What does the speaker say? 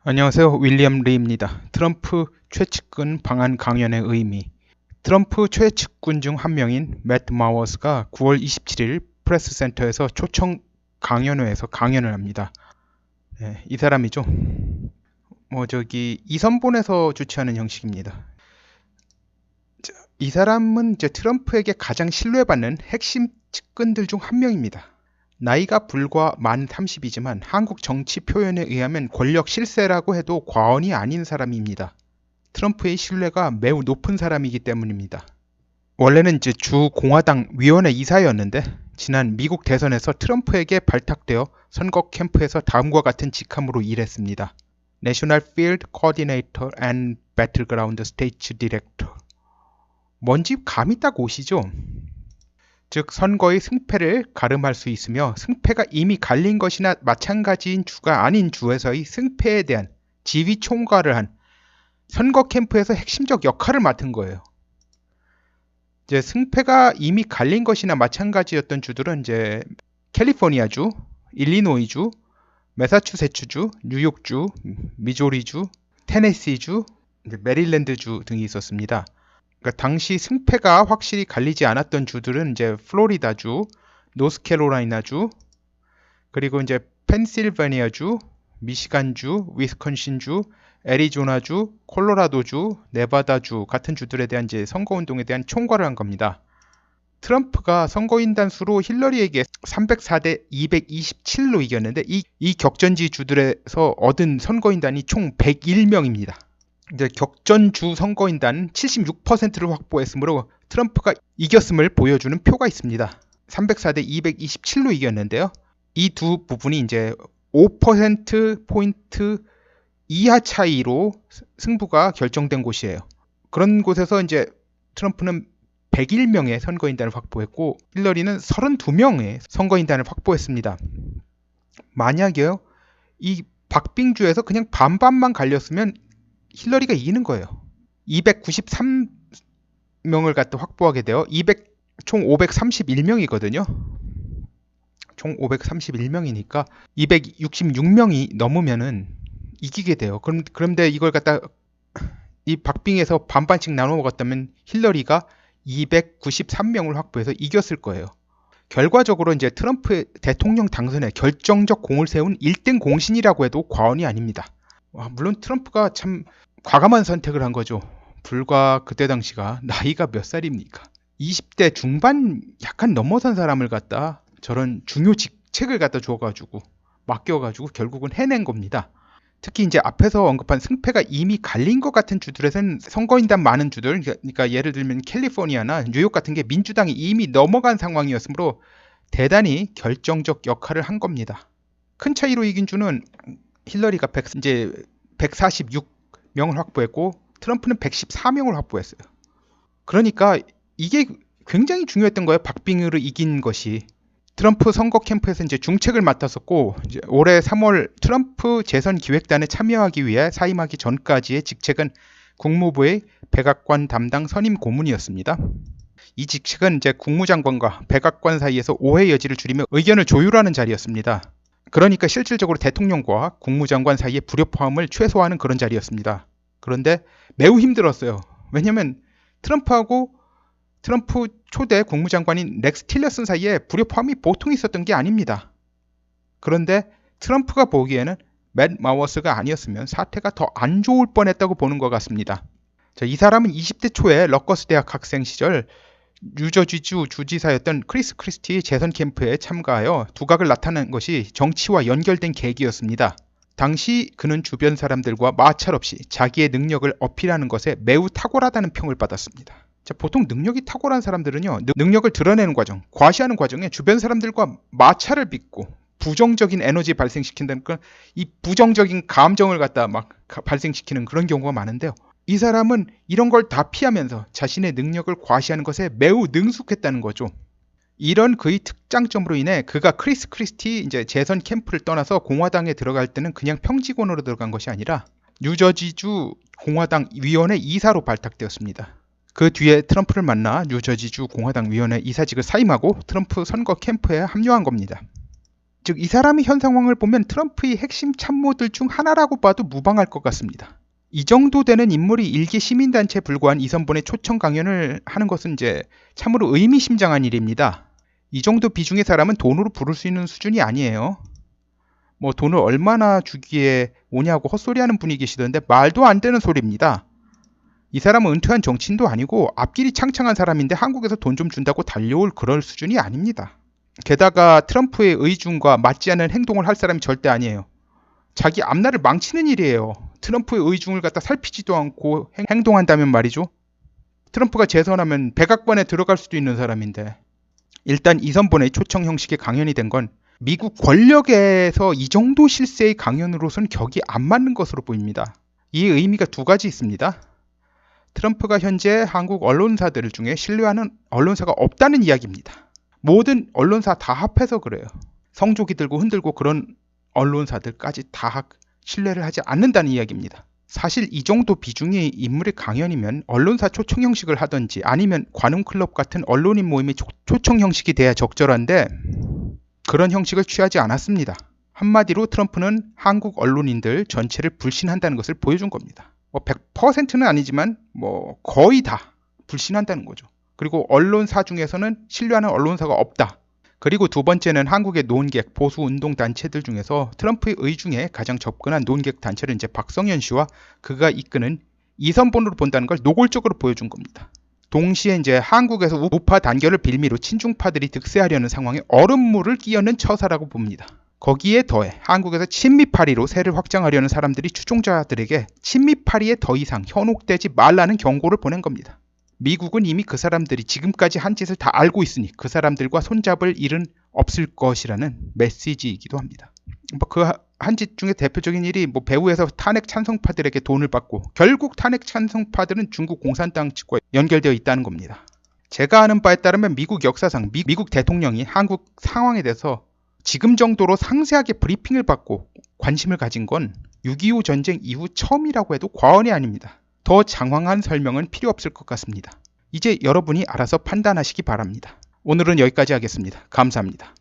안녕하세요. 윌리엄 리입니다. 트럼프 최측근 방한 강연의 의미. 트럼프 최측근 중 한 명인 맷 마워스가 9월 27일 프레스센터에서 초청 강연회에서 강연을 합니다. 네, 이 사람이죠. 이선본에서 주최하는 형식입니다. 이 사람은 이제 트럼프에게 가장 신뢰받는 핵심 측근들 중 한 명입니다. 나이가 불과 만 30이지만 한국 정치 표현에 의하면 권력 실세라고 해도 과언이 아닌 사람입니다. 트럼프의 신뢰가 매우 높은 사람이기 때문입니다. 원래는 이제 주 공화당 위원회 이사였는데 지난 미국 대선에서 트럼프에게 발탁되어 선거 캠프에서 다음과 같은 직함으로 일했습니다. National Field Coordinator and Battleground Stage Director. 뭔지 감이 딱 오시죠? 즉 선거의 승패를 가름할 수 있으며 승패가 이미 갈린 것이나 마찬가지인 주가 아닌 주에서의 승패에 대한 지휘 총괄을 한 선거 캠프에서 핵심적 역할을 맡은 거예요. 이제 승패가 이미 갈린 것이나 마찬가지였던 주들은 이제 캘리포니아주, 일리노이주, 매사추세츠주, 뉴욕주, 미조리주, 테네시주, 메릴랜드주 등이 있었습니다. 그러니까 당시 승패가 확실히 갈리지 않았던 주들은 이제 플로리다주, 노스캐롤라이나주, 그리고 이제 펜실베니아주, 미시간주, 위스콘신주, 애리조나주, 콜로라도주, 네바다주 같은 주들에 대한 이제 선거운동에 대한 총괄을 한 겁니다. 트럼프가 선거인단 수로 힐러리에게 304대 227로 이겼는데 이 격전지 주들에서 얻은 선거인단이 총 101명입니다. 이제 격전주 선거인단 76%를 확보했으므로 트럼프가 이겼음을 보여주는 표가 있습니다. 304대 227로 이겼는데요. 이 두 부분이 이제 5%포인트 이하 차이로 승부가 결정된 곳이에요. 그런 곳에서 이제 트럼프는 101명의 선거인단을 확보했고 힐러리는 32명의 선거인단을 확보했습니다. 만약에요, 이 박빙주에서 그냥 반반만 갈렸으면 힐러리가 이기는 거예요. 293명을 갖다 확보하게 돼요. 총 531명이거든요. 총 531명이니까 266명이 넘으면은 이기게 돼요. 그런데 이걸 갖다 이 박빙에서 반반씩 나눠 먹었다면 힐러리가 293명을 확보해서 이겼을 거예요. 결과적으로 이제 트럼프의 대통령 당선에 결정적 공을 세운 1등 공신이라고 해도 과언이 아닙니다. 물론 트럼프가 참 과감한 선택을 한 거죠. 불과 그때 당시가 나이가 몇 살입니까? 20대 중반 약간 넘어선 사람을 갖다 저런 중요 직책을 갖다 줘가지고 맡겨가지고 결국은 해낸 겁니다. 특히 이제 앞에서 언급한 승패가 이미 갈린 것 같은 주들에서는 선거인단 많은 주들, 그러니까 예를 들면 캘리포니아나 뉴욕 같은 게 민주당이 이미 넘어간 상황이었으므로 대단히 결정적 역할을 한 겁니다. 큰 차이로 이긴 주는 힐러리가 146명을 확보했고 트럼프는 114명을 확보했어요. 그러니까 이게 굉장히 중요했던 거예요. 박빙으로 이긴 것이. 트럼프 선거 캠프에서 이제 중책을 맡았었고 이제 올해 3월 트럼프 재선 기획단에 참여하기 위해 사임하기 전까지의 직책은 국무부의 백악관 담당 선임 고문이었습니다. 이 직책은 이제 국무장관과 백악관 사이에서 오해 여지를 줄이며 의견을 조율하는 자리였습니다. 그러니까 실질적으로 대통령과 국무장관 사이의 불협화음을 최소화하는 그런 자리였습니다. 그런데 매우 힘들었어요. 왜냐하면 트럼프 초대 국무장관인 렉스 틸러슨 사이에 불협화음이 보통 있었던 게 아닙니다. 그런데 트럼프가 보기에는 맷 마워스가 아니었으면 사태가 더 안 좋을 뻔했다고 보는 것 같습니다. 이 사람은 20대 초에 러커스 대학 학생 시절 뉴저지주 주지사였던 크리스 크리스티의 재선 캠프에 참가하여 두각을 나타낸 것이 정치와 연결된 계기였습니다. 당시 그는 주변 사람들과 마찰 없이 자기의 능력을 어필하는 것에 매우 탁월하다는 평을 받았습니다. 보통 능력이 탁월한 사람들은요, 능력을 드러내는 과정, 과시하는 과정에 주변 사람들과 마찰을 빚고 부정적인 에너지 발생시킨다는 건 이 부정적인 감정을 갖다 막 발생시키는 그런 경우가 많은데요. 이 사람은 이런 걸 다 피하면서 자신의 능력을 과시하는 것에 매우 능숙했다는 거죠. 이런 그의 특장점으로 인해 그가 크리스 크리스티 이제 재선 캠프를 떠나서 공화당에 들어갈 때는 그냥 평직원으로 들어간 것이 아니라 뉴저지주 공화당 위원회 이사로 발탁되었습니다. 그 뒤에 트럼프를 만나 뉴저지주 공화당 위원회 이사직을 사임하고 트럼프 선거 캠프에 합류한 겁니다. 즉 이 사람의 현 상황을 보면 트럼프의 핵심 참모들 중 하나라고 봐도 무방할 것 같습니다. 이 정도 되는 인물이 일개 시민단체에 불과한 이선본의 초청 강연을 하는 것은 이제 참으로 의미심장한 일입니다. 이 정도 비중의 사람은 돈으로 부를 수 있는 수준이 아니에요. 뭐 돈을 얼마나 주기에 오냐고 헛소리하는 분이 계시던데 말도 안 되는 소리입니다. 이 사람은 은퇴한 정치인도 아니고 앞길이 창창한 사람인데 한국에서 돈 좀 준다고 달려올 그럴 수준이 아닙니다. 게다가 트럼프의 의중과 맞지 않는 행동을 할 사람이 절대 아니에요. 자기 앞날을 망치는 일이에요. 트럼프의 의중을 갖다 살피지도 않고 행동한다면 말이죠. 트럼프가 재선하면 백악관에 들어갈 수도 있는 사람인데 일단 이선본의 초청 형식의 강연이 된 건 미국 권력에서 이 정도 실세의 강연으로서는 격이 안 맞는 것으로 보입니다. 이 의미가 두 가지 있습니다. 트럼프가 현재 한국 언론사들 중에 신뢰하는 언론사가 없다는 이야기입니다. 모든 언론사 다 합해서 그래요. 성조기 들고 흔들고 그런 언론사들까지 다 신뢰를 하지 않는다는 이야기입니다. 사실 이 정도 비중의 인물의 강연이면 언론사 초청 형식을 하든지 아니면 관훈클럽 같은 언론인 모임의 초청 형식이 돼야 적절한데 그런 형식을 취하지 않았습니다. 한마디로 트럼프는 한국 언론인들 전체를 불신한다는 것을 보여준 겁니다. 100%는 아니지만 거의 다 불신한다는 거죠. 그리고 언론사 중에서는 신뢰하는 언론사가 없다. 그리고 두 번째는 한국의 논객, 보수운동단체들 중에서 트럼프의 의중에 가장 접근한 논객 단체를 이제 박성현 씨와 그가 이끄는 이선본으로 본다는 걸 노골적으로 보여준 겁니다. 동시에 이제 한국에서 우파 단결을 빌미로 친중파들이 득세하려는 상황에 얼음물을 끼얹는 처사라고 봅니다. 거기에 더해 한국에서 친미파리로 세를 확장하려는 사람들이 추종자들에게 친미파리에 더 이상 현혹되지 말라는 경고를 보낸 겁니다. 미국은 이미 그 사람들이 지금까지 한 짓을 다 알고 있으니 그 사람들과 손잡을 일은 없을 것이라는 메시지이기도 합니다. 그 한 짓 중에 대표적인 일이 배후에서 탄핵 찬성파들에게 돈을 받고 결국 탄핵 찬성파들은 중국 공산당 측과 연결되어 있다는 겁니다. 제가 아는 바에 따르면 미국 역사상 미국 대통령이 한국 상황에 대해서 지금 정도로 상세하게 브리핑을 받고 관심을 가진 건 6.25 전쟁 이후 처음이라고 해도 과언이 아닙니다. 더 장황한 설명은 필요 없을 것 같습니다. 이제 여러분이 알아서 판단하시기 바랍니다. 오늘은 여기까지 하겠습니다. 감사합니다.